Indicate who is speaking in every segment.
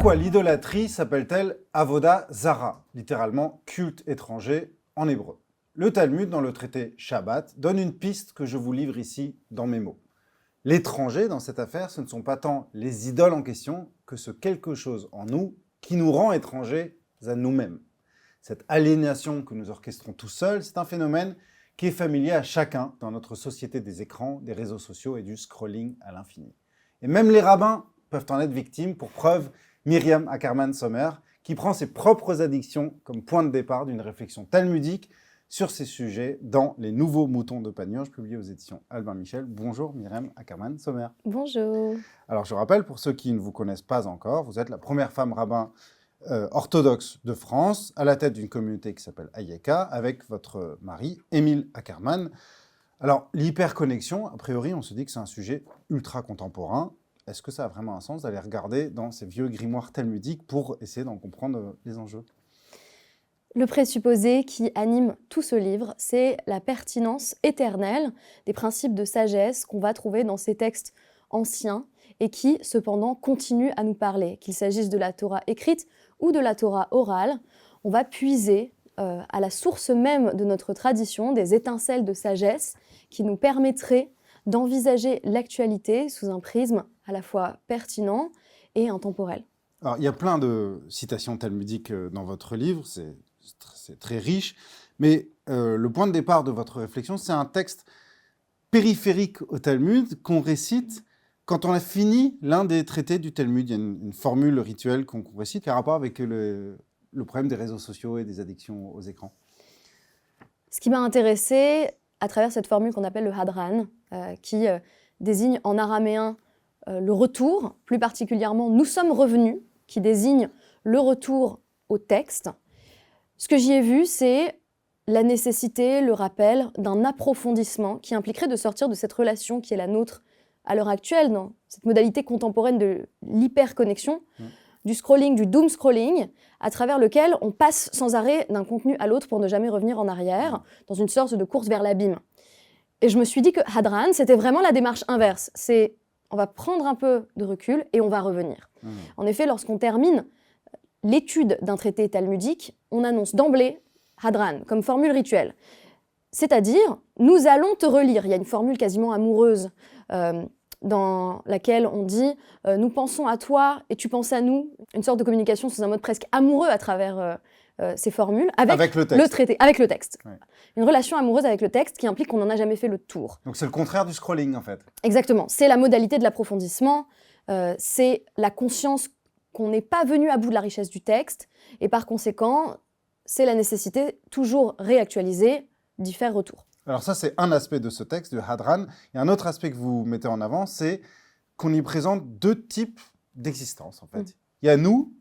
Speaker 1: Pourquoi l'idolâtrie s'appelle-t-elle Avoda Zara, littéralement culte étranger en hébreu? Le Talmud, dans le traité Shabbat, donne une piste que je vous livre ici dans mes mots. L'étranger dans cette affaire, ce ne sont pas tant les idoles en question que ce quelque chose en nous qui nous rend étrangers à nous-mêmes. Cette aliénation que nous orchestrons tout seuls, c'est un phénomène qui est familier à chacun dans notre société des écrans, des réseaux sociaux et du scrolling à l'infini. Et même les rabbins peuvent en être victimes, pour preuve Myriam Ackerman-Sommer, qui prend ses propres addictions comme point de départ d'une réflexion talmudique sur ces sujets dans Les Nouveaux Moutons de Panurge, publié aux éditions Albin Michel. Bonjour Myriam Ackerman-Sommer.
Speaker 2: Bonjour.
Speaker 1: Alors je rappelle, pour ceux qui ne vous connaissent pas encore, vous êtes la première femme rabbin orthodoxe de France, à la tête d'une communauté qui s'appelle Ayeka, avec votre mari, Émile Ackerman. Alors l'hyperconnexion, a priori, on se dit que c'est un sujet ultra contemporain. Est-ce que ça a vraiment un sens d'aller regarder dans ces vieux grimoires talmudiques pour essayer d'en comprendre les enjeux ?
Speaker 2: Le présupposé qui anime tout ce livre, c'est la pertinence éternelle des principes de sagesse qu'on va trouver dans ces textes anciens et qui, cependant, continuent à nous parler. Qu'il s'agisse de la Torah écrite ou de la Torah orale, on va puiser à la source même de notre tradition des étincelles de sagesse qui nous permettraient d'envisager l'actualité sous un prisme à la fois pertinent et intemporel.
Speaker 1: Alors, il y a plein de citations talmudiques dans votre livre, c'est très riche, mais le point de départ de votre réflexion, c'est un texte périphérique au Talmud qu'on récite quand on a fini l'un des traités du Talmud. Il y a une formule rituelle qu'on récite qui a rapport avec le problème des réseaux sociaux et des addictions aux écrans.
Speaker 2: Ce qui m'a intéressée à travers cette formule qu'on appelle le hadran, qui désigne en araméen le retour, plus particulièrement « nous sommes revenus », qui désigne le retour au texte. Ce que j'y ai vu, c'est la nécessité, le rappel d'un approfondissement qui impliquerait de sortir de cette relation qui est la nôtre à l'heure actuelle, dans cette modalité contemporaine de l'hyperconnexion, du scrolling, du doom scrolling, à travers lequel on passe sans arrêt d'un contenu à l'autre pour ne jamais revenir en arrière, dans une sorte de course vers l'abîme. Et je me suis dit que Hadran, c'était vraiment la démarche inverse. C'est on va prendre un peu de recul et on va revenir. En effet, lorsqu'on termine l'étude d'un traité talmudique, on annonce d'emblée Hadran comme formule rituelle. C'est-à-dire, nous allons te relire. Il y a une formule quasiment amoureuse dans laquelle on dit nous pensons à toi et tu penses à nous. Une sorte de communication sous un mode presque amoureux à travers ces formules avec le traité, avec le texte. Ouais. Une relation amoureuse avec le texte qui implique qu'on n'en a jamais fait le tour.
Speaker 1: Donc c'est le contraire du scrolling en fait.
Speaker 2: Exactement. C'est la modalité de l'approfondissement. C'est la conscience qu'on n'est pas venu à bout de la richesse du texte et par conséquent, c'est la nécessité toujours réactualisée d'y faire retour.
Speaker 1: Alors ça, c'est un aspect de ce texte, de Hadran. Et un autre aspect que vous mettez en avant, c'est qu'on y présente deux types d'existence, en fait. Il y a nous,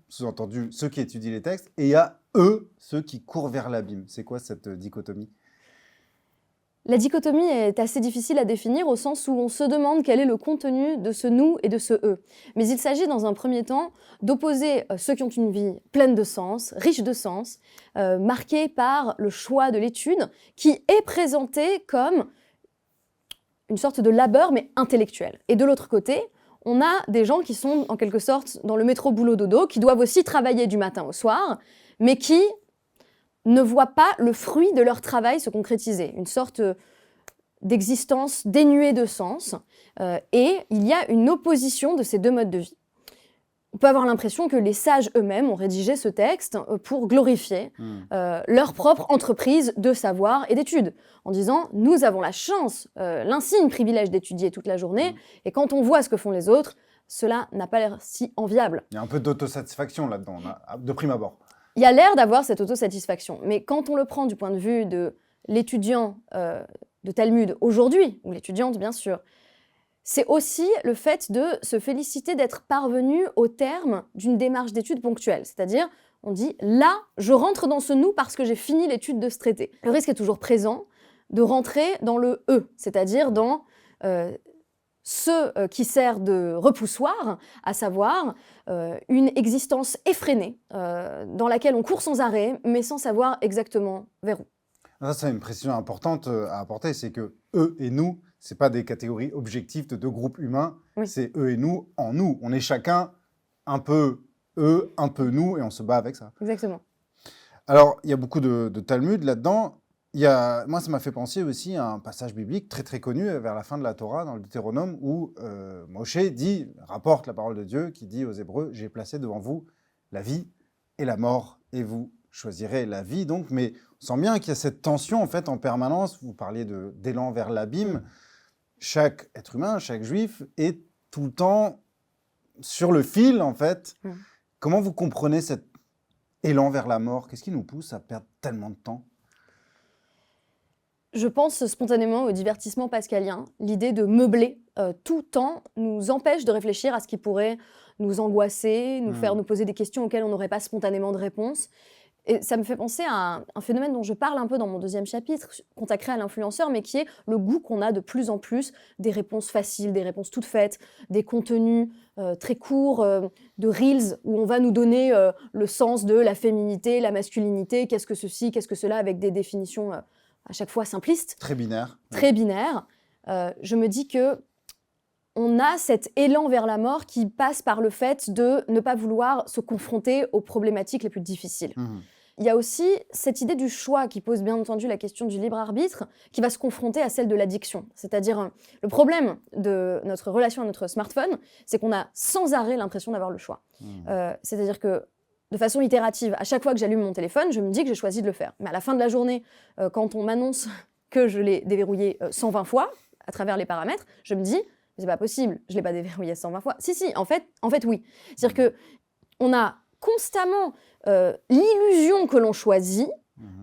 Speaker 1: sous-entendu ceux qui étudient les textes, et il y a eux, ceux qui courent vers l'abîme. C'est quoi cette dichotomie ?
Speaker 2: La dichotomie est assez difficile à définir au sens où on se demande quel est le contenu de ce nous et de ce eux. Mais il s'agit dans un premier temps d'opposer ceux qui ont une vie pleine de sens, riche de sens, marquée par le choix de l'étude, qui est présenté comme une sorte de labeur mais intellectuel. Et de l'autre côté, on a des gens qui sont en quelque sorte dans le métro boulot dodo, qui doivent aussi travailler du matin au soir, mais qui ne voient pas le fruit de leur travail se concrétiser, une sorte d'existence dénuée de sens. Et il y a une opposition de ces deux modes de vie. On peut avoir l'impression que les sages eux-mêmes ont rédigé ce texte pour glorifier leur propre entreprise de savoir et d'études, en disant « nous avons la chance, l'insigne privilège d'étudier toute la journée, et quand on voit ce que font les autres, cela n'a pas l'air si enviable. »
Speaker 1: Il y a un peu d'autosatisfaction là-dedans, de prime abord.
Speaker 2: Il y a l'air d'avoir cette autosatisfaction, mais quand on le prend du point de vue de l'étudiant de Talmud aujourd'hui, ou l'étudiante bien sûr, c'est aussi le fait de se féliciter d'être parvenu au terme d'une démarche d'étude ponctuelle. C'est-à-dire, on dit « là, je rentre dans ce nous parce que j'ai fini l'étude de ce traité ». Le risque est toujours présent de rentrer dans le « eux », c'est-à-dire dans ce qui sert de repoussoir, à savoir une existence effrénée dans laquelle on court sans arrêt, mais sans savoir exactement vers où.
Speaker 1: Ça, c'est une précision importante à apporter, c'est que eux et nous, ce n'est pas des catégories objectives de deux groupes humains, c'est eux et nous en nous. On est chacun un peu eux, un peu nous, et on se bat avec ça.
Speaker 2: Exactement.
Speaker 1: Alors, il y a beaucoup de Talmud là-dedans. Moi, ça m'a fait penser aussi à un passage biblique très très connu vers la fin de la Torah, dans le Deutéronome, où Moshe rapporte la parole de Dieu, qui dit aux Hébreux, « J'ai placé devant vous la vie et la mort, et vous choisirez la vie. » Donc, mais on sent bien qu'il y a cette tension en fait en permanence. Vous parliez d'élan vers l'abîme. Chaque être humain, chaque juif est tout le temps sur le fil en fait. Comment vous comprenez cet élan vers la mort? Qu'est-ce qui nous pousse à perdre tellement de temps?
Speaker 2: Je pense spontanément au divertissement pascalien. L'idée de meubler tout temps nous empêche de réfléchir à ce qui pourrait nous angoisser, nous faire nous poser des questions auxquelles on n'aurait pas spontanément de réponse. Et ça me fait penser à un phénomène dont je parle un peu dans mon 2e chapitre, consacré à l'influenceur, mais qui est le goût qu'on a de plus en plus des réponses faciles, des réponses toutes faites, des contenus très courts, de reels, où on va nous donner le sens de la féminité, la masculinité, qu'est-ce que ceci, qu'est-ce que cela, avec des définitions à chaque fois simplistes.
Speaker 1: Très binaire.
Speaker 2: Très binaire. Je me dis que on a cet élan vers la mort qui passe par le fait de ne pas vouloir se confronter aux problématiques les plus difficiles. Il y a aussi cette idée du choix qui pose bien entendu la question du libre arbitre, qui va se confronter à celle de l'addiction. C'est-à-dire, le problème de notre relation à notre smartphone, c'est qu'on a sans arrêt l'impression d'avoir le choix. C'est-à-dire que, de façon itérative, à chaque fois que j'allume mon téléphone, je me dis que j'ai choisi de le faire. Mais à la fin de la journée, quand on m'annonce que je l'ai déverrouillé 120 fois, à travers les paramètres, je me dis, c'est pas possible, je l'ai pas déverrouillé 120 fois. Si, en fait oui. C'est-à-dire qu'on a constamment l'illusion que l'on choisit,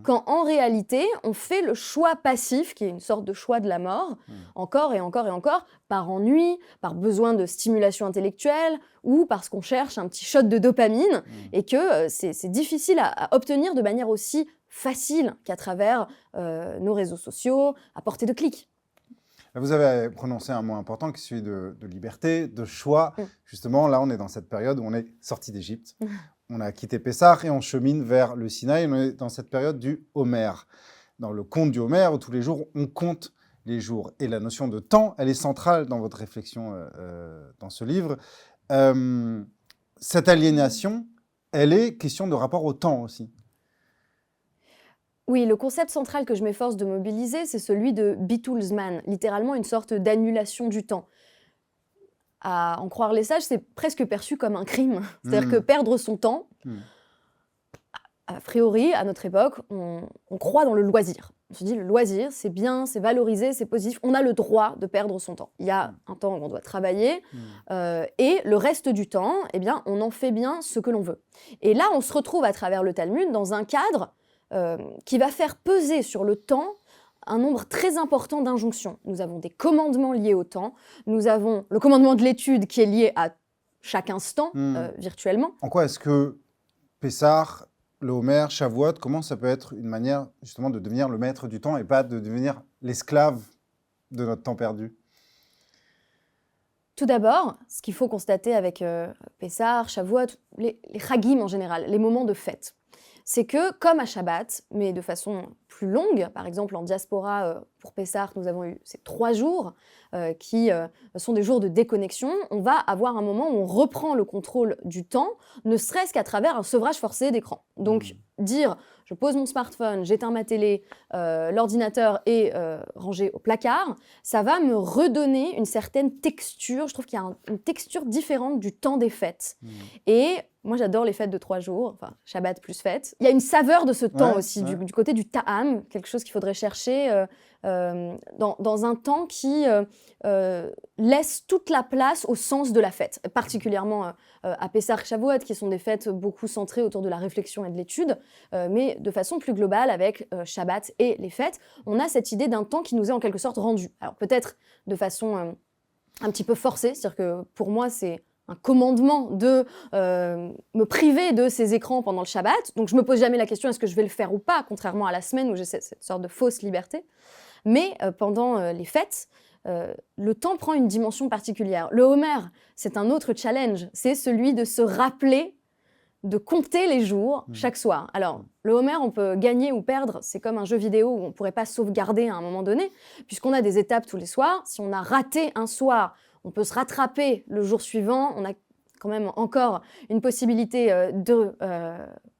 Speaker 2: quand en réalité, on fait le choix passif, qui est une sorte de choix de la mort, encore et encore et encore, par ennui, par besoin de stimulation intellectuelle, ou parce qu'on cherche un petit shot de dopamine, et que c'est difficile à obtenir de manière aussi facile qu'à travers nos réseaux sociaux, à portée de clic.
Speaker 1: Vous avez prononcé un mot important qui est celui de liberté, de choix. Justement, là, on est dans cette période où on est sorti d'Égypte. On a quitté Pessah et on chemine vers le Sinaï. On est dans cette période du Homer. Dans le conte du Homer, où tous les jours, on compte les jours. Et la notion de temps, elle est centrale dans votre réflexion dans ce livre. Cette aliénation, elle est question de rapport au temps aussi.
Speaker 2: Oui, le concept central que je m'efforce de mobiliser, c'est celui de Beatlesman, littéralement une sorte d'annulation du temps. À en croire les sages, c'est presque perçu comme un crime. C'est-à-dire que perdre son temps, a priori, à notre époque, on croit dans le loisir. On se dit, le loisir, c'est bien, c'est valorisé, c'est positif. On a le droit de perdre son temps. Il y a un temps où on doit travailler, et le reste du temps, eh bien, on en fait bien ce que l'on veut. Et là, on se retrouve à travers le Talmud dans un cadre qui va faire peser sur le temps un nombre très important d'injonctions. Nous avons des commandements liés au temps, nous avons le commandement de l'étude qui est lié à chaque instant, virtuellement.
Speaker 1: En quoi est-ce que Pessah, le Homer, Shavuot, comment ça peut être une manière justement de devenir le maître du temps et pas de devenir l'esclave de notre temps perdu?
Speaker 2: Tout d'abord, ce qu'il faut constater avec Pessah, Shavuot, les Chagim en général, les moments de fête, c'est que, comme à Shabbat, mais de façon plus longue, par exemple en diaspora, pour Pessah, nous avons eu ces 3 jours qui sont des jours de déconnexion, on va avoir un moment où on reprend le contrôle du temps, ne serait-ce qu'à travers un sevrage forcé d'écran. Donc, dire je pose mon smartphone, j'éteins ma télé, l'ordinateur est rangé au placard, ça va me redonner une certaine texture. Je trouve qu'il y a une texture différente du temps des fêtes. Et moi, j'adore les fêtes de 3 jours, enfin, Shabbat plus fête. Il y a une saveur de ce temps aussi, du côté du ta'am, quelque chose qu'il faudrait chercher dans un temps qui laisse toute la place au sens de la fête, particulièrement à Pessah, Shavuot, qui sont des fêtes beaucoup centrées autour de la réflexion et de l'étude, mais de façon plus globale avec Shabbat et les fêtes, on a cette idée d'un temps qui nous est en quelque sorte rendu. Alors peut-être de façon un petit peu forcée, c'est-à-dire que pour moi c'est un commandement de me priver de ces écrans pendant le Shabbat, donc je me pose jamais la question est-ce que je vais le faire ou pas, contrairement à la semaine où j'ai cette sorte de fausse liberté. Mais pendant les fêtes, le temps prend une dimension particulière. Le Homer, c'est un autre challenge, c'est celui de se rappeler de compter les jours chaque soir. Alors, le Homer, on peut gagner ou perdre, c'est comme un jeu vidéo où on ne pourrait pas sauvegarder à un moment donné, puisqu'on a des étapes tous les soirs. Si on a raté un soir, on peut se rattraper le jour suivant, on a quand même encore une possibilité de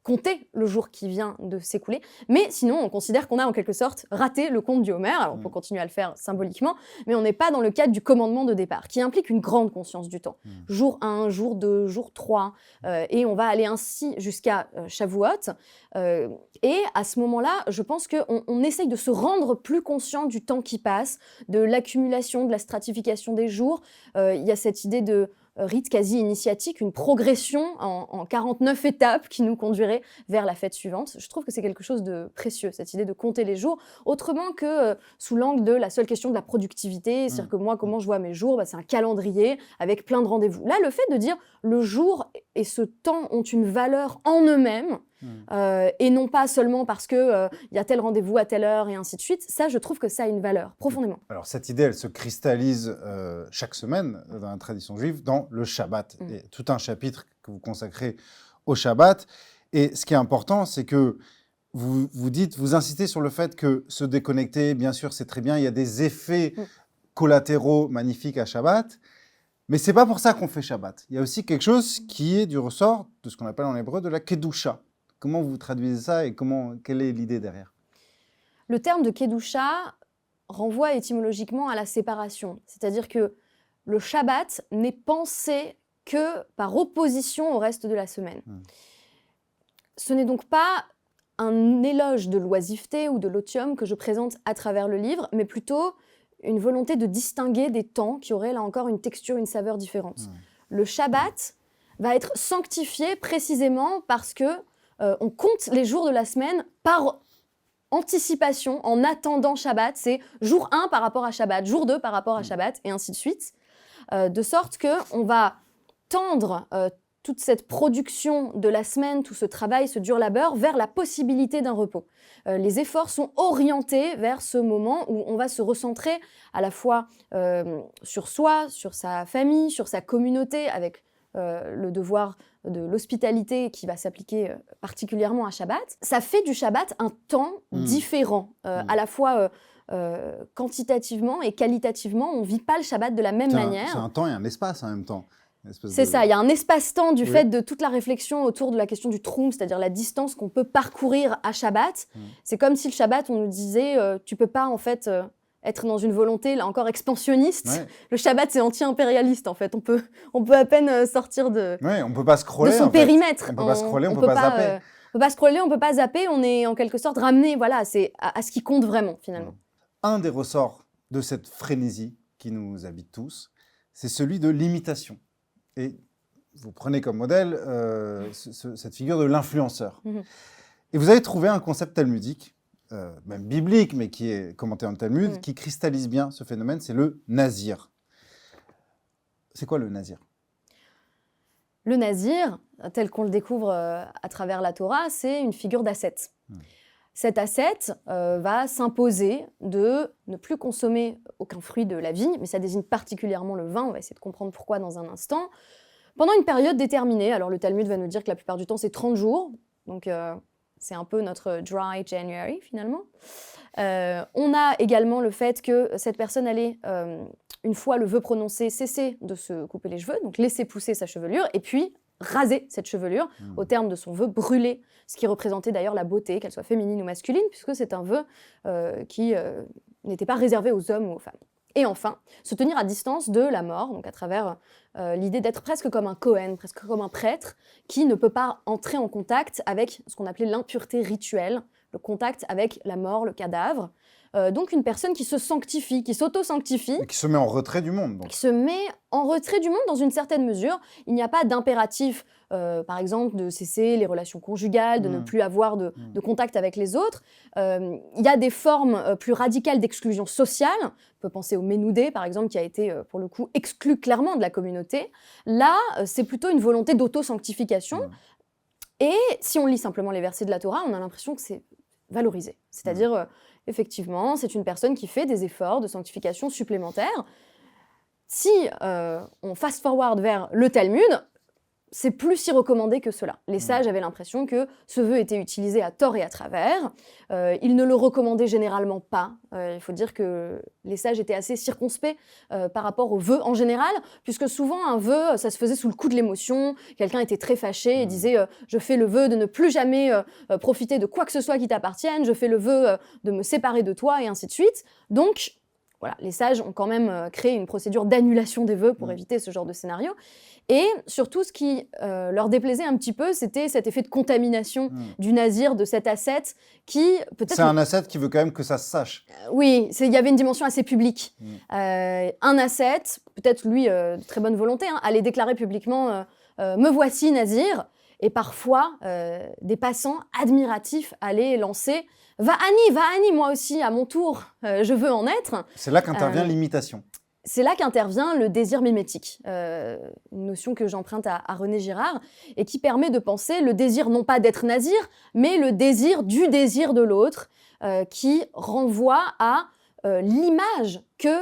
Speaker 2: compter le jour qui vient de s'écouler. Mais sinon, on considère qu'on a en quelque sorte raté le compte du Homer. Alors, on peut continuer à le faire symboliquement, mais on n'est pas dans le cadre du commandement de départ, qui implique une grande conscience du temps. Jour 1, jour 2, jour 3, et on va aller ainsi jusqu'à Shavuot. Et à ce moment-là, je pense qu'on essaye de se rendre plus conscient du temps qui passe, de l'accumulation, de la stratification des jours. Il y a cette idée de rite quasi initiatique, une progression en 49 étapes qui nous conduirait vers la fête suivante. Je trouve que c'est quelque chose de précieux, cette idée de compter les jours, autrement que sous l'angle de la seule question de la productivité, c'est-à-dire que moi, comment je vois mes jours, c'est un calendrier avec plein de rendez-vous. Là, le fait de dire le jour et ce temps ont une valeur en eux-mêmes, et non pas seulement parce qu'il y a tel rendez-vous à telle heure et ainsi de suite, ça, je trouve que ça a une valeur, profondément.
Speaker 1: Alors, cette idée, elle se cristallise chaque semaine dans la tradition juive, dans le Shabbat. Et tout un chapitre que vous consacrez au Shabbat. Et ce qui est important, c'est que vous insistez sur le fait que se déconnecter, bien sûr, c'est très bien. Il y a des effets collatéraux magnifiques à Shabbat. Mais c'est pas pour ça qu'on fait Shabbat. Il y a aussi quelque chose qui est du ressort de ce qu'on appelle en hébreu de la Kedusha. Comment vous traduisez ça et quelle est l'idée derrière?
Speaker 2: Le terme de Kedusha renvoie étymologiquement à la séparation. C'est-à-dire que le Shabbat n'est pensé que par opposition au reste de la semaine. Ce n'est donc pas un éloge de l'oisiveté ou de l'otium que je présente à travers le livre, mais plutôt une volonté de distinguer des temps qui auraient là encore une texture, une saveur différente. Le Shabbat va être sanctifié précisément parce que on compte les jours de la semaine par anticipation, en attendant Shabbat. C'est jour 1 par rapport à Shabbat, jour 2 par rapport à Shabbat, et ainsi de suite. De sorte qu'on va tendre toute cette production de la semaine, tout ce travail, ce dur labeur, vers la possibilité d'un repos. Les efforts sont orientés vers ce moment où on va se recentrer à la fois sur soi, sur sa famille, sur sa communauté, avec le devoir de l'hospitalité qui va s'appliquer particulièrement à Shabbat. Ça fait du Shabbat un temps différent, à la fois quantitativement et qualitativement. On ne vit pas le Shabbat de la même manière.
Speaker 1: C'est un temps et un espace en même temps.
Speaker 2: C'est ça, il y a un espace-temps du fait de toute la réflexion autour de la question du troum, c'est-à-dire la distance qu'on peut parcourir à Shabbat. C'est comme si le Shabbat, on nous disait, tu peux pas en fait être dans une volonté, là encore, expansionniste. Le Shabbat, c'est anti-impérialiste, en fait. On peut à peine sortir de,
Speaker 1: on peut pas scroller,
Speaker 2: de son périmètre.
Speaker 1: On peut pas scroller, on peut pas zapper.
Speaker 2: On peut pas scroller, on peut pas zapper, on est en quelque sorte ramené à ce qui compte vraiment, finalement.
Speaker 1: Un des ressorts de cette frénésie qui nous habite tous, c'est celui de l'imitation. Et vous prenez comme modèle cette figure de l'influenceur. Et vous avez trouvé un concept talmudique, même biblique, mais qui est commenté dans le Talmud, qui cristallise bien ce phénomène, c'est le nazir. C'est quoi le nazir?
Speaker 2: Le nazir, tel qu'on le découvre à travers la Torah, c'est une figure d'ascète. Cet ascète va s'imposer de ne plus consommer aucun fruit de la vigne, mais ça désigne particulièrement le vin, on va essayer de comprendre pourquoi dans un instant, pendant une période déterminée. Alors le Talmud va nous dire que la plupart du temps c'est 30 jours, donc c'est un peu notre dry January finalement. On a également le fait que cette personne allait, une fois le vœu prononcé, cesser de se couper les cheveux, donc laisser pousser sa chevelure, et puis raser cette chevelure, au terme de son vœu, brûler, ce qui représentait d'ailleurs la beauté, qu'elle soit féminine ou masculine, puisque c'est un vœu qui n'était pas réservé aux hommes ou aux femmes. Et enfin, se tenir à distance de la mort, donc à travers l'idée d'être presque comme un Kohen, presque comme un prêtre, qui ne peut pas entrer en contact avec ce qu'on appelait l'impureté rituelle, le contact avec la mort, le cadavre. Donc une personne qui se sanctifie, qui s'auto-sanctifie.
Speaker 1: Et qui se met en retrait du monde. Donc.
Speaker 2: Qui se met en retrait du monde dans une certaine mesure. Il n'y a pas d'impératif, par exemple, de cesser les relations conjugales, de ne plus avoir de contact avec les autres. Il y a des formes plus radicales d'exclusion sociale. On peut penser au Ménoudé, par exemple, qui a été, pour le coup, exclu clairement de la communauté. Là, c'est plutôt une volonté d'auto-sanctification. Et si on lit simplement les versets de la Torah, on a l'impression que c'est valorisé. C'est-à-dire... effectivement, c'est une personne qui fait des efforts de sanctification supplémentaires. Si on fast-forward vers le Talmud, c'est plus si recommandé que cela. Les sages avaient l'impression que ce vœu était utilisé à tort et à travers. Ils ne le recommandaient généralement pas. Il faut dire que les sages étaient assez circonspects par rapport au vœu en général, puisque souvent un vœu, ça se faisait sous le coup de l'émotion. Quelqu'un était très fâché et disait « je fais le vœu de ne plus jamais profiter de quoi que ce soit qui t'appartienne, je fais le vœu de me séparer de toi », et ainsi de suite. Donc, voilà, les sages ont quand même créé une procédure d'annulation des vœux pour éviter ce genre de scénario. Et surtout, ce qui leur déplaisait un petit peu, c'était cet effet de contamination du nazir, de cet ascète qui peut-être...
Speaker 1: C'est un ascète qui veut quand même que ça se sache.
Speaker 2: Oui, il y avait une dimension assez publique. Un ascète, peut-être lui, de très bonne volonté, allait déclarer publiquement « me voici nazir ». Et parfois, des passants admiratifs allaient lancer « va Annie, moi aussi, à mon tour, je veux en être ».
Speaker 1: C'est là qu'intervient l'imitation.
Speaker 2: C'est là qu'intervient le désir mimétique, une notion que j'emprunte à René Girard, et qui permet de penser le désir non pas d'être nazir, mais le désir du désir de l'autre, qui renvoie à l'image que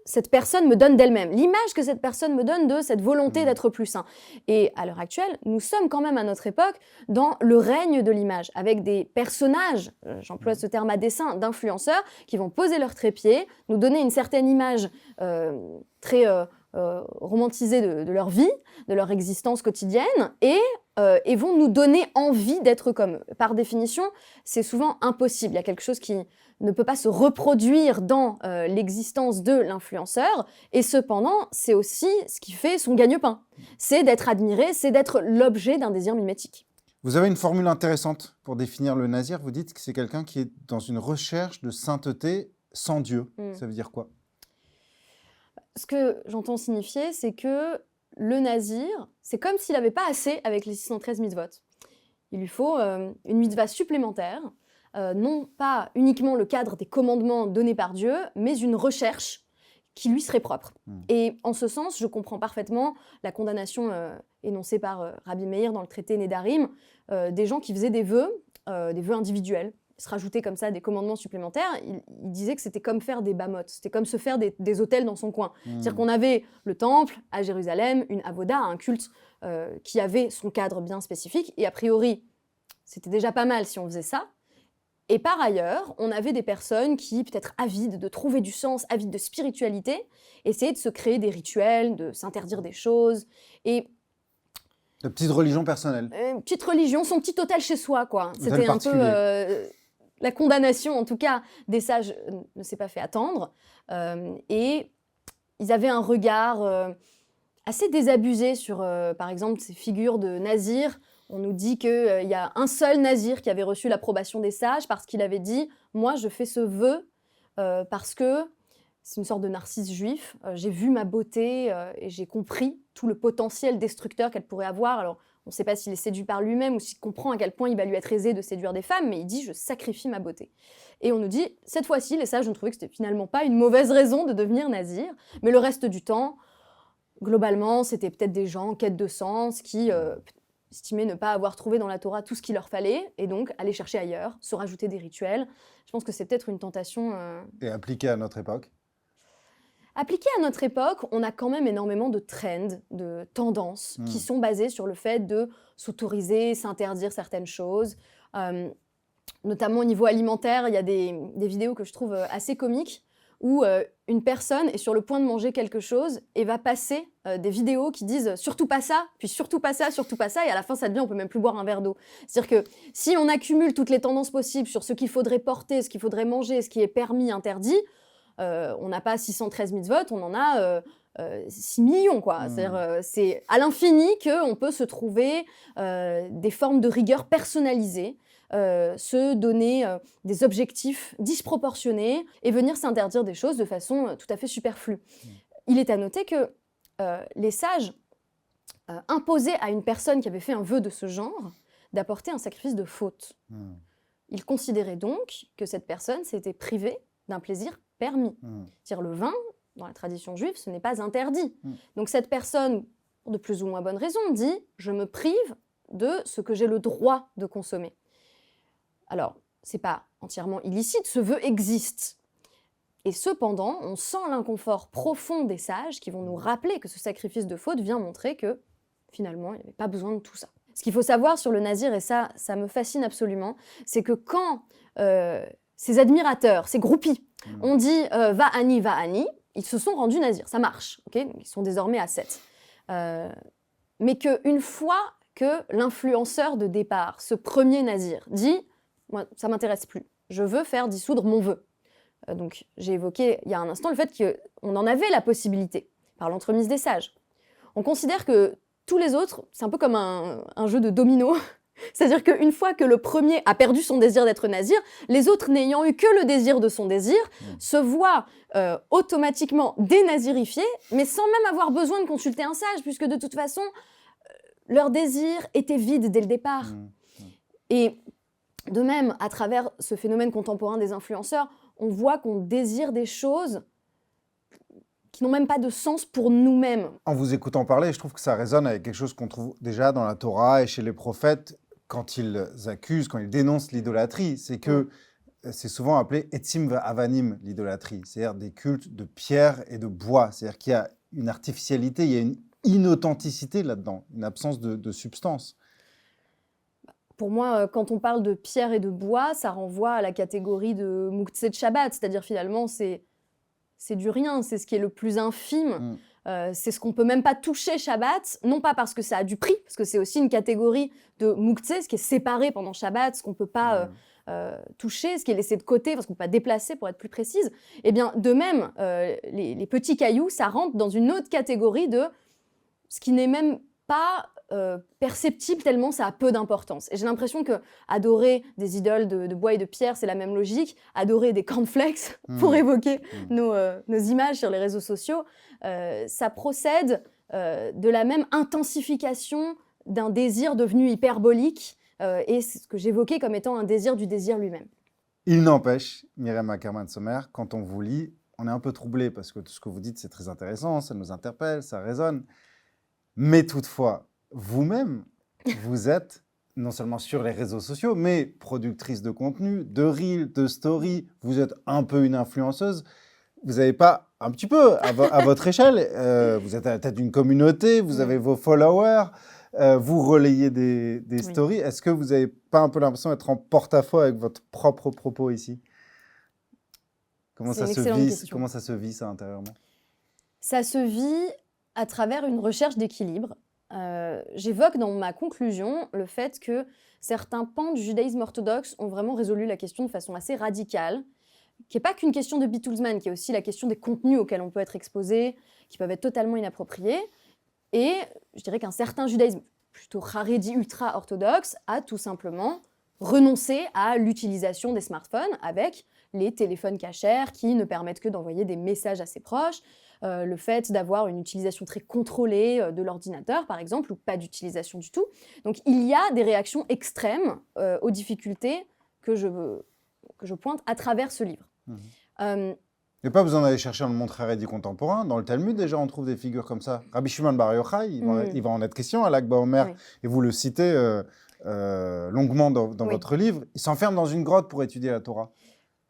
Speaker 2: cette personne me donne d'elle-même, l'image que cette personne me donne de cette volonté d'être plus sain. Et à l'heure actuelle, nous sommes quand même à notre époque dans le règne de l'image, avec des personnages, j'emploie ce terme à dessein, d'influenceurs, qui vont poser leur trépied, nous donner une certaine image très romantisée de leur vie, de leur existence quotidienne, et vont nous donner envie d'être comme eux. Par définition, c'est souvent impossible. Il y a quelque chose qui ne peut pas se reproduire dans l'existence de l'influenceur, et cependant, c'est aussi ce qui fait son gagne-pain. C'est d'être admiré, c'est d'être l'objet d'un désir mimétique.
Speaker 1: Vous avez une formule intéressante pour définir le nazir. Vous dites que c'est quelqu'un qui est dans une recherche de sainteté sans Dieu. Ça veut dire quoi?
Speaker 2: Ce que j'entends signifier, c'est que le nazir, c'est comme s'il n'avait pas assez avec les 613 mitzvot. Il lui faut une mitzvah supplémentaire, non pas uniquement le cadre des commandements donnés par Dieu, mais une recherche qui lui serait propre. Et en ce sens, je comprends parfaitement la condamnation énoncée par Rabbi Meir dans le traité Nédarim, des gens qui faisaient des vœux individuels, se rajouter comme ça des commandements supplémentaires. Il disait que c'était comme faire des bamotes, c'était comme se faire des hôtels dans son coin. C'est-à-dire qu'on avait le temple à Jérusalem, une avoda, un culte qui avait son cadre bien spécifique, et a priori, c'était déjà pas mal si on faisait ça. Et par ailleurs, on avait des personnes qui, peut-être avides de trouver du sens, avides de spiritualité, essayaient de se créer des rituels, de s'interdire des choses, et
Speaker 1: de petites religions personnelles.
Speaker 2: Une petite religion, son petit hôtel chez soi, quoi. C'était un peu... la condamnation, en tout cas, des sages ne s'est pas fait attendre. Et ils avaient un regard assez désabusé sur, par exemple, ces figures de nazirs. On nous dit qu'il y a un seul nazir qui avait reçu l'approbation des sages parce qu'il avait dit « Moi, je fais ce vœu parce que c'est une sorte de narcisse juif. J'ai vu ma beauté et j'ai compris tout le potentiel destructeur qu'elle pourrait avoir. » Alors, on ne sait pas s'il est séduit par lui-même ou s'il comprend à quel point il va lui être aisé de séduire des femmes, mais il dit « je sacrifie ma beauté ». Et on nous dit, cette fois-ci, les sages ont trouvé que c'était finalement pas une mauvaise raison de devenir nazir, mais le reste du temps, globalement, c'était peut-être des gens en quête de sens qui estimaient ne pas avoir trouvé dans la Torah tout ce qu'il leur fallait, et donc aller chercher ailleurs, se rajouter des rituels. Je pense que c'est peut-être une tentation...
Speaker 1: Et appliquée à notre époque?
Speaker 2: Appliqué à notre époque, on a quand même énormément de trends, de tendances qui sont basées sur le fait de s'autoriser, s'interdire certaines choses. Notamment au niveau alimentaire, il y a des vidéos que je trouve assez comiques où une personne est sur le point de manger quelque chose et va passer des vidéos qui disent « surtout pas ça », puis « surtout pas ça », et à la fin ça devient « on peut même plus boire un verre d'eau ». C'est-à-dire que si on accumule toutes les tendances possibles sur ce qu'il faudrait porter, ce qu'il faudrait manger, ce qui est permis, interdit, on n'a pas 613 mitzvot, on en a 6 millions, quoi. C'est-à-dire, c'est à l'infini qu'on peut se trouver des formes de rigueur personnalisées, se donner des objectifs disproportionnés et venir s'interdire des choses de façon tout à fait superflue. Il est à noter que les sages imposaient à une personne qui avait fait un vœu de ce genre d'apporter un sacrifice de faute. Ils considéraient donc que cette personne s'était privée d'un plaisir permis. C'est-à-dire le vin, dans la tradition juive, ce n'est pas interdit. Donc cette personne, pour de plus ou moins bonnes raisons, dit « je me prive de ce que j'ai le droit de consommer ». Alors, ce n'est pas entièrement illicite, ce vœu existe. Et cependant, on sent l'inconfort profond des sages qui vont nous rappeler que ce sacrifice de faute vient montrer que finalement, il n'y avait pas besoin de tout ça. Ce qu'il faut savoir sur le nazir, et ça me fascine absolument, c'est que quand ses admirateurs, ses groupies, ont dit va Annie, ils se sont rendus nazirs, ça marche, okay, ils sont désormais à 7. Mais qu'une fois que l'influenceur de départ, ce premier nazir, dit « moi, ça m'intéresse plus, je veux faire dissoudre mon vœu ». Donc j'ai évoqué il y a un instant le fait qu'on en avait la possibilité, par l'entremise des sages. On considère que tous les autres, c'est un peu comme un jeu de domino. C'est-à-dire qu'une fois que le premier a perdu son désir d'être nazir, les autres n'ayant eu que le désir de son désir, se voient automatiquement dénazirifiés, mais sans même avoir besoin de consulter un sage, puisque de toute façon, leur désir était vide dès le départ. Et de même, à travers ce phénomène contemporain des influenceurs, on voit qu'on désire des choses qui n'ont même pas de sens pour nous-mêmes.
Speaker 1: En vous écoutant parler, je trouve que ça résonne avec quelque chose qu'on trouve déjà dans la Torah et chez les prophètes quand ils accusent, quand ils dénoncent l'idolâtrie. C'est que c'est souvent appelé etzim va'avanim, l'idolâtrie, c'est-à-dire des cultes de pierre et de bois. C'est-à-dire qu'il y a une artificialité, il y a une inauthenticité là-dedans, une absence de substance.
Speaker 2: Pour moi, quand on parle de pierre et de bois, ça renvoie à la catégorie de Mouktsé de Shabbat, c'est-à-dire finalement c'est du rien, c'est ce qui est le plus infime, c'est ce qu'on ne peut même pas toucher Shabbat, non pas parce que ça a du prix, parce que c'est aussi une catégorie de Mouktsé, ce qui est séparé pendant Shabbat, ce qu'on ne peut pas toucher, ce qui est laissé de côté, parce qu'on ne peut pas déplacer pour être plus précise. Et bien de même, les petits cailloux, ça rentre dans une autre catégorie de ce qui n'est même pas perceptible tellement ça a peu d'importance. Et j'ai l'impression que adorer des idoles de bois et de pierre, c'est la même logique. Adorer des cornflakes, pour évoquer nos images sur les réseaux sociaux, ça procède de la même intensification d'un désir devenu hyperbolique et c'est ce que j'évoquais comme étant un désir du désir lui-même.
Speaker 1: Il n'empêche, Myriam Ackerman-Sommer, quand on vous lit, on est un peu troublé parce que tout ce que vous dites, c'est très intéressant, ça nous interpelle, ça résonne. Mais toutefois, vous-même, vous êtes non seulement sur les réseaux sociaux, mais productrice de contenu, de reels, de stories. Vous êtes un peu une influenceuse. Vous n'avez pas, un petit peu, à votre échelle, vous êtes à la tête d'une communauté, vous avez vos followers, vous relayez des stories. Est-ce que vous n'avez pas un peu l'impression d'être en porte-à-faux avec votre propre propos ici ? Comment ça se vit, ça, intérieurement ?
Speaker 2: Ça se vit à travers une recherche d'équilibre. J'évoque dans ma conclusion le fait que certains pans du judaïsme orthodoxe ont vraiment résolu la question de façon assez radicale, qui n'est pas qu'une question de Beatlesman, qui est aussi la question des contenus auxquels on peut être exposé, qui peuvent être totalement inappropriés. Et je dirais qu'un certain judaïsme plutôt haredi ultra-orthodoxe a tout simplement renoncé à l'utilisation des smartphones avec les téléphones cachers qui ne permettent que d'envoyer des messages à ses proches, le fait d'avoir une utilisation très contrôlée de l'ordinateur, par exemple, ou pas d'utilisation du tout. Donc il y a des réactions extrêmes aux difficultés que je pointe à travers ce livre.
Speaker 1: Il n'y a pas besoin d'aller chercher dans le monde haredi contemporain. Dans le Talmud, déjà, on trouve des figures comme ça. Rabbi Shimon Bar Yochai, il va en être question à Lag BaOmer, et vous le citez longuement dans votre livre. Il s'enferme dans une grotte pour étudier la Torah.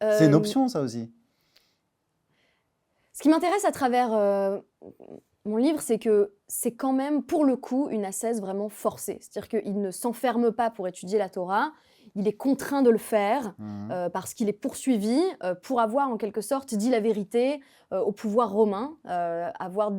Speaker 1: C'est une option, ça aussi.
Speaker 2: Ce qui m'intéresse à travers mon livre, c'est que c'est quand même, pour le coup, une ascèse vraiment forcée. C'est-à-dire qu'il ne s'enferme pas pour étudier la Torah, il est contraint de le faire parce qu'il est poursuivi pour avoir, en quelque sorte, dit la vérité au pouvoir romain, avoir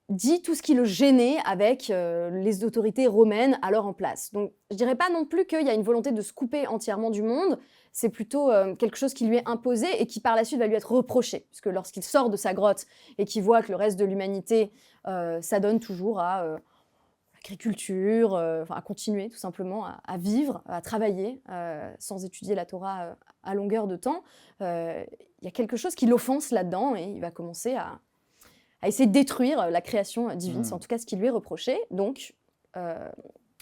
Speaker 2: dit tout ce qui le gênait avec les autorités romaines alors en place. Donc, je ne dirais pas non plus qu'il y a une volonté de se couper entièrement du monde, c'est plutôt quelque chose qui lui est imposé et qui par la suite va lui être reproché. Puisque lorsqu'il sort de sa grotte et qu'il voit que le reste de l'humanité s'adonne toujours à l'agriculture, à continuer tout simplement à vivre, à travailler sans étudier la Torah à longueur de temps, il y a quelque chose qui l'offense là-dedans et il va commencer à essayer de détruire la création divine. C'est en tout cas ce qui lui est reproché. Donc,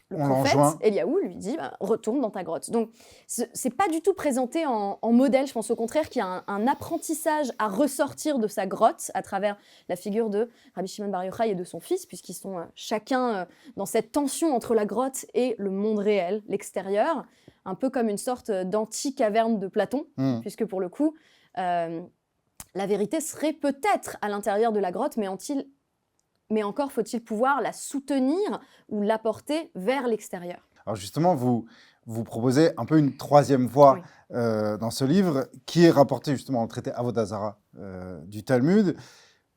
Speaker 2: le prophète, Eliaou, lui dit retourne dans ta grotte. Donc, c'est pas du tout présenté en modèle. Je pense au contraire qu'il y a un apprentissage à ressortir de sa grotte à travers la figure de Rabbi Shimon Bar Yochai et de son fils, puisqu'ils sont chacun dans cette tension entre la grotte et le monde réel, l'extérieur, un peu comme une sorte d'anti-caverne de Platon, puisque pour le coup, la vérité serait peut-être à l'intérieur de la grotte, mais ont-ils mais encore faut-il pouvoir la soutenir ou l'apporter vers l'extérieur.
Speaker 1: Alors justement, vous proposez un peu une troisième voie dans ce livre, qui est rapportée justement dans le traité Avoda Zarah du Talmud,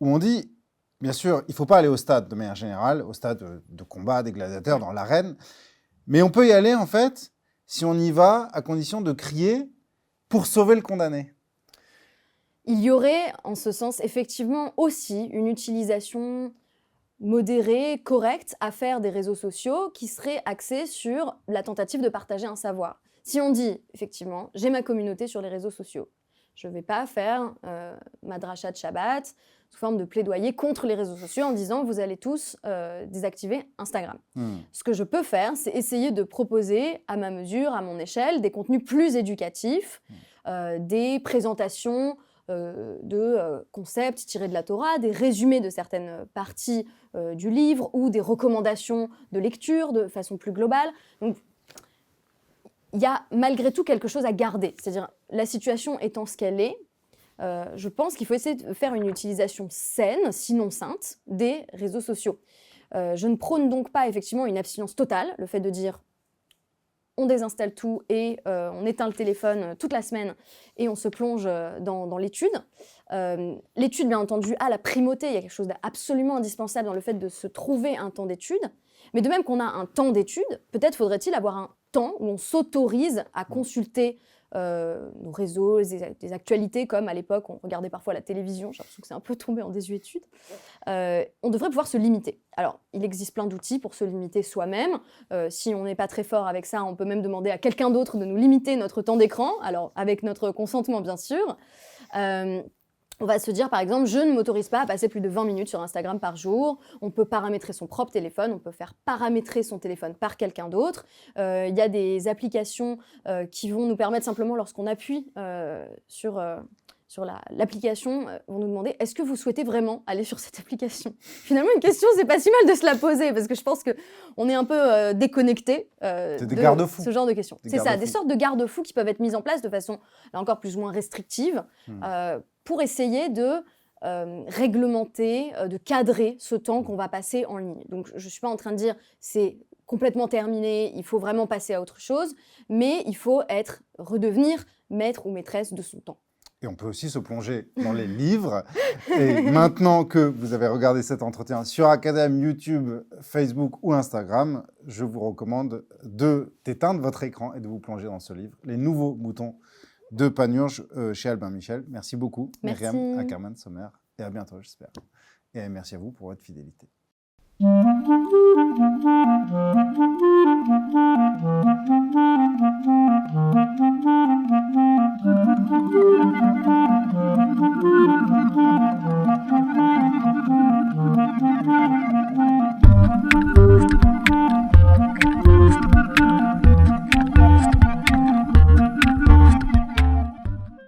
Speaker 1: où on dit, bien sûr, il ne faut pas aller au stade de manière générale, au stade de combat des gladiateurs dans l'arène, mais on peut y aller en fait, si on y va, à condition de crier pour sauver le condamné.
Speaker 2: Il y aurait, en ce sens, effectivement aussi une utilisation modérée, correcte à faire des réseaux sociaux qui serait axée sur la tentative de partager un savoir. Si on dit, effectivement, j'ai ma communauté sur les réseaux sociaux, je ne vais pas faire ma dracha de Shabbat sous forme de plaidoyer contre les réseaux sociaux en disant vous allez tous désactiver Instagram. Ce que je peux faire, c'est essayer de proposer à ma mesure, à mon échelle, des contenus plus éducatifs, des présentations de concepts tirés de la Torah, des résumés de certaines parties du livre ou des recommandations de lecture de façon plus globale. Donc, il y a malgré tout quelque chose à garder. C'est-à-dire, la situation étant ce qu'elle est, je pense qu'il faut essayer de faire une utilisation saine, sinon sainte, des réseaux sociaux. Je ne prône donc pas effectivement une abstinence totale, le fait de dire on désinstalle tout et on éteint le téléphone toute la semaine et on se plonge dans l'étude. L'étude, bien entendu, a la primauté. Il y a quelque chose d'absolument indispensable dans le fait de se trouver un temps d'étude. Mais de même qu'on a un temps d'étude, peut-être faudrait-il avoir un temps où on s'autorise à consulter nos réseaux, des actualités, comme à l'époque, on regardait parfois la télévision. J'ai l'impression que c'est un peu tombé en désuétude. On devrait pouvoir se limiter. Alors, il existe plein d'outils pour se limiter soi-même. Si on n'est pas très fort avec ça, on peut même demander à quelqu'un d'autre de nous limiter notre temps d'écran, alors avec notre consentement, bien sûr. On va se dire, par exemple, je ne m'autorise pas à passer plus de 20 minutes sur Instagram par jour. On peut paramétrer son propre téléphone, on peut faire paramétrer son téléphone par quelqu'un d'autre. Il y a des applications qui vont nous permettre simplement, lorsqu'on appuie sur l'application, vont nous demander « Est-ce que vous souhaitez vraiment aller sur cette application ?» Finalement, une question, c'est pas si mal de se la poser, parce que je pense qu'on est un peu déconnecté de ce genre de questions. C'est ça, des sortes de garde-fous qui peuvent être mises en place de façon, là encore, plus ou moins restrictive, pour essayer de réglementer, de cadrer ce temps qu'on va passer en ligne. Donc, je ne suis pas en train de dire c'est complètement terminé, il faut vraiment passer à autre chose, mais il faut redevenir maître ou maîtresse de son temps.
Speaker 1: Et on peut aussi se plonger dans les livres. Et maintenant que vous avez regardé cet entretien sur Academ, YouTube, Facebook ou Instagram, je vous recommande d'éteindre votre écran et de vous plonger dans ce livre, Les nouveaux moutons de Panurge chez Albin Michel. Merci beaucoup, Myriam Ackerman-Sommer, et à bientôt, j'espère. Et merci à vous pour votre fidélité.